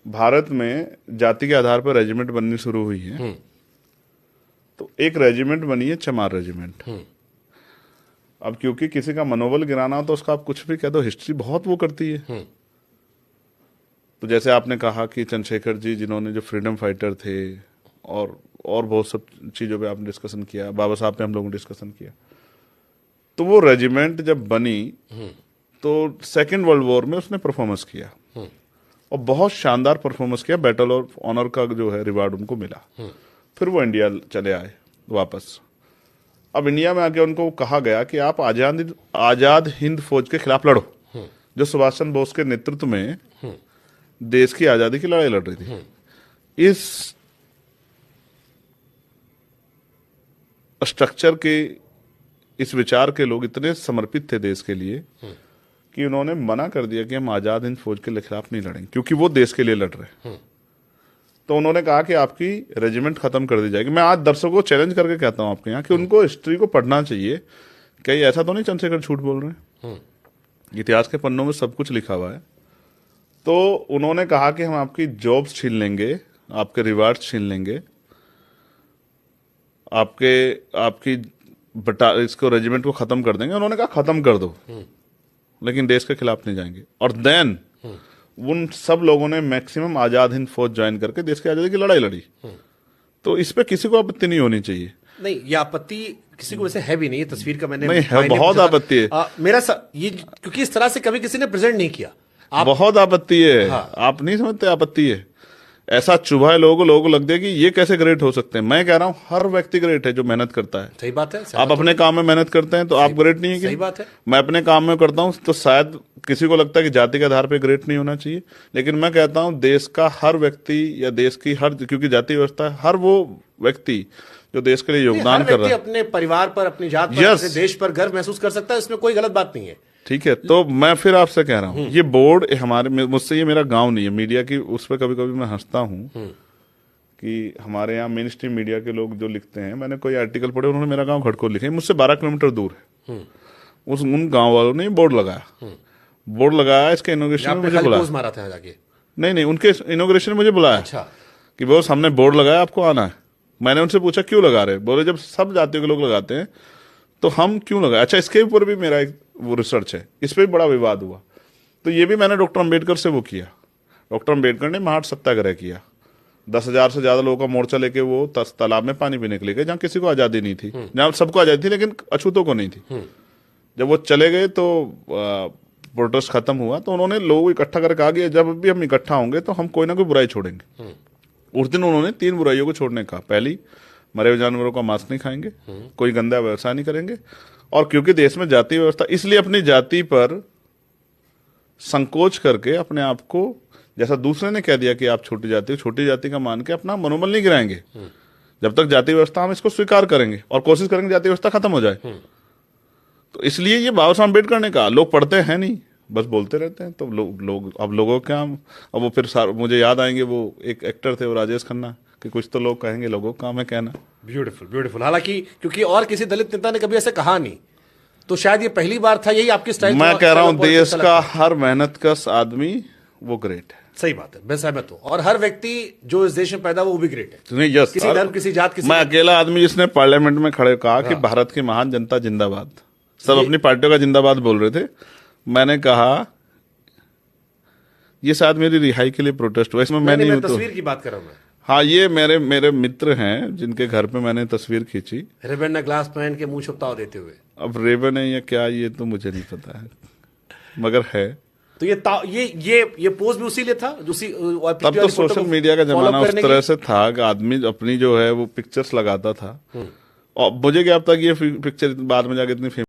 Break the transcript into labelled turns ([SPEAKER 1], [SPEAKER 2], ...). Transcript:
[SPEAKER 1] भारत में जाति के आधार पर रेजिमेंट बननी शुरू हुई है। तो एक रेजिमेंट बनी है चमार रेजिमेंट। अब क्योंकि किसी का मनोबल गिराना हो तो उसका आप कुछ भी कह दो, हिस्ट्री बहुत वो करती है। तो जैसे आपने कहा कि चंद्रशेखर जी जिन्होंने जो फ्रीडम फाइटर थे और बहुत सब चीज़ों पे आपने डिस्कशन किया, बाबा साहब पे हम लोगों ने डिस्कशन किया। तो वो रेजिमेंट जब बनी तो सेकेंड वर्ल्ड वॉर में उसने परफॉर्मेंस किया और बहुत शानदार परफॉर्मेंस किया। बैटल ऑफ ऑनर का जो है रिवार्ड उनको मिला। फिर वो इंडिया चले आए वापस। अब इंडिया में आके उनको कहा गया कि आप आजाद हिंद फौज के खिलाफ लड़ो, जो सुभाष चंद्र बोस के नेतृत्व में देश की आजादी की लड़ाई लड़ रही थी। इस स्ट्रक्चर के, इस विचार के लोग इतने समर्पित थे देश के लिए कि उन्होंने मना कर दिया कि हम आजाद हिंद फौज के खिलाफ नहीं लड़ेंगे, क्योंकि वो देश के लिए लड़ रहे हैं। तो उन्होंने कहा कि आपकी रेजिमेंट खत्म कर दी जाएगी। मैं आज दर्शकों को चैलेंज करके कहता हूं आपके यहाँ कि उनको हिस्ट्री को पढ़ना चाहिए। कहीं ऐसा तो नहीं चंद्रशेखर झूठ बोल रहे हैं, इतिहास के पन्नों में सब कुछ लिखा हुआ है। तो उन्होंने कहा कि हम आपकी जॉब्स छीन लेंगे, आपके रिवार्ड छीन लेंगे, आपकी इसको रेजिमेंट को खत्म कर देंगे। उन्होंने कहा खत्म कर दो, लेकिन देश के खिलाफ नहीं जाएंगे। और देन उन सब लोगों ने मैक्सिमम आजाद हिंद फौज ज्वाइन करके देश की आजादी की लड़ाई लड़ी। तो इस पे किसी को आपत्ति नहीं होनी चाहिए।
[SPEAKER 2] नहीं, ये आपत्ति किसी को वैसे है भी नहीं। ये तस्वीर का मैंने
[SPEAKER 1] नहीं है, बहुत आपत्ति है।
[SPEAKER 2] ये क्योंकि इस तरह से कभी किसी ने प्रेजेंट नहीं किया।
[SPEAKER 1] बहुत आपत्ति है।
[SPEAKER 2] हाँ।
[SPEAKER 1] आप नहीं समझते आपत्ति है। ऐसा चुभा है लोगों को लग कि ये कैसे ग्रेट हो सकते हैं। मैं कह रहा हूं हर व्यक्ति ग्रेट है जो मेहनत करता है।
[SPEAKER 2] सही बात है।
[SPEAKER 1] आप अपने काम में मेहनत करते हैं तो आप ग्रेट नहीं है क्या?
[SPEAKER 2] सही बात है।
[SPEAKER 1] मैं अपने काम में करता हूं तो शायद किसी को लगता है कि जाति के आधार पर ग्रेट नहीं होना चाहिए, लेकिन मैं कहता हूं देश का हर व्यक्ति या देश की हर, क्योंकि जाति व्यवस्था है, हर वो व्यक्ति जो देश के लिए योगदान कर रहा है,
[SPEAKER 2] अपने परिवार पर, अपनी जात पर, अपने देश पर गर्व महसूस कर सकता है। इसमें कोई गलत बात नहीं है।
[SPEAKER 1] ठीक है। तो मैं फिर आपसे कह रहा हूं ये बोर्ड हमारे, मुझसे, ये मेरा गांव नहीं है। मीडिया की उस पर कभी कभी मैं हंसता हूं कि हमारे यहाँ मेन स्ट्रीम मीडिया के लोग जो लिखते हैं, मैंने कोई आर्टिकल पढ़े, उन्होंने मेरा गांव घटकोल लिखा है, मुझसे 12 किलोमीटर दूर है। उन गांव वालों ने बोर्ड लगाया। इसके इनोग्रेशन में मुझे बुलाया।
[SPEAKER 2] मारा था जाके?
[SPEAKER 1] नहीं, उनके इनोग्रेशन में मुझे बुलाया।
[SPEAKER 2] अच्छा।
[SPEAKER 1] कि बॉस हमने बोर्ड लगाया, आपको आना है। मैंने उनसे पूछा क्यों लगा रहे? बोले जब सब जातियों के लोग लगाते हैं तो हम क्यों लगाए। अच्छा, इसके ऊपर भी मेरा एक वो रिसर्च है, इस पर भी बड़ा विवाद हुआ। तो ये भी मैंने डॉक्टर अम्बेडकर से वो किया। डॉक्टर अम्बेडकर ने महाट सत्याग्रह किया। 10,000 से ज्यादा लोगों का मोर्चा लेके वो तालाब में पानी पीने के लिए गए, जहाँ किसी को आजादी नहीं थी, जहाँ सबको आजादी थी लेकिन अछूतों को नहीं थी। जब वो चले गए तो प्रोटेस्ट खत्म हुआ। तो उन्होंने लोगों को इकट्ठा करके कहा कि जब भी हम इकट्ठा होंगे तो हम कोई ना कोई बुराई छोड़ेंगे। उस दिन उन्होंने 3 बुराइयों को छोड़ने का। पहली, मरे हुए जानवरों का मांस नहीं खाएंगे, कोई गंदा व्यवसाय नहीं करेंगे, और क्योंकि देश में जाति व्यवस्था, इसलिए अपनी जाति पर संकोच करके अपने आप को, जैसा दूसरे ने कह दिया कि आप छोटी जाति का मान के अपना मनोबल नहीं गिराएंगे। जब तक जाति व्यवस्था, हम इसको स्वीकार करेंगे और कोशिश करेंगे जाति व्यवस्था खत्म हो जाए। तो इसलिए ये बाबा साहब अम्बेडकर ने कहा। लोग पढ़ते हैं नहीं, बस बोलते रहते हैं। तो अब लोगों का, अब वो फिर मुझे याद आएंगे वो एक एक्टर थे, वो राजेश खन्ना, कि कुछ तो लोग कहेंगे, लोगों का काम है कहना।
[SPEAKER 2] ब्यूटीफुल। हालांकि क्योंकि और किसी दलित नेता ने कभी ऐसे कहा नहीं, तो शायद ये पहली बार था। यही आपकी स्टाइल।
[SPEAKER 1] मैं कह रहा हूं देश का हर मेहनतकश आदमी वो ग्रेट है।
[SPEAKER 2] सही बात है, मैं सहमत हूं। और हर व्यक्ति जो इस देश में पैदा हुआ वो भी ग्रेट है।
[SPEAKER 1] नहीं, यस,
[SPEAKER 2] किसी धर्म, किसी जात, किसी,
[SPEAKER 1] मैं अकेला आदमी जिसने पार्लियामेंट में खड़े कहा कि भारत की महान जनता जिंदाबाद। सब अपनी पार्टियों का जिंदाबाद बोल रहे थे। मैंने कहा ये शायद मेरी रिहाई के लिए प्रोटेस्ट हुआ, इसमें मैं नहीं हूं।
[SPEAKER 2] तस्वीर की बात कर रहा हूं मैं।
[SPEAKER 1] हाँ, ये मेरे मित्र हैं जिनके घर पे मैंने तस्वीर खींची,
[SPEAKER 2] रिबन ने ग्लास पहन के मुंह छुपताव देते हुए।
[SPEAKER 1] अब रेबन है या क्या, ये तो मुझे नहीं पता है, मगर है।
[SPEAKER 2] तो ये पोस्ट भी उसी लिए था,
[SPEAKER 1] तब तो सोशल मीडिया का जमाना उस तरह से था कि आदमी अपनी जो है वो पिक्चर्स लगाता था। और मुझे क्या अब तक ये पिक्चर बाद में जाके इतनी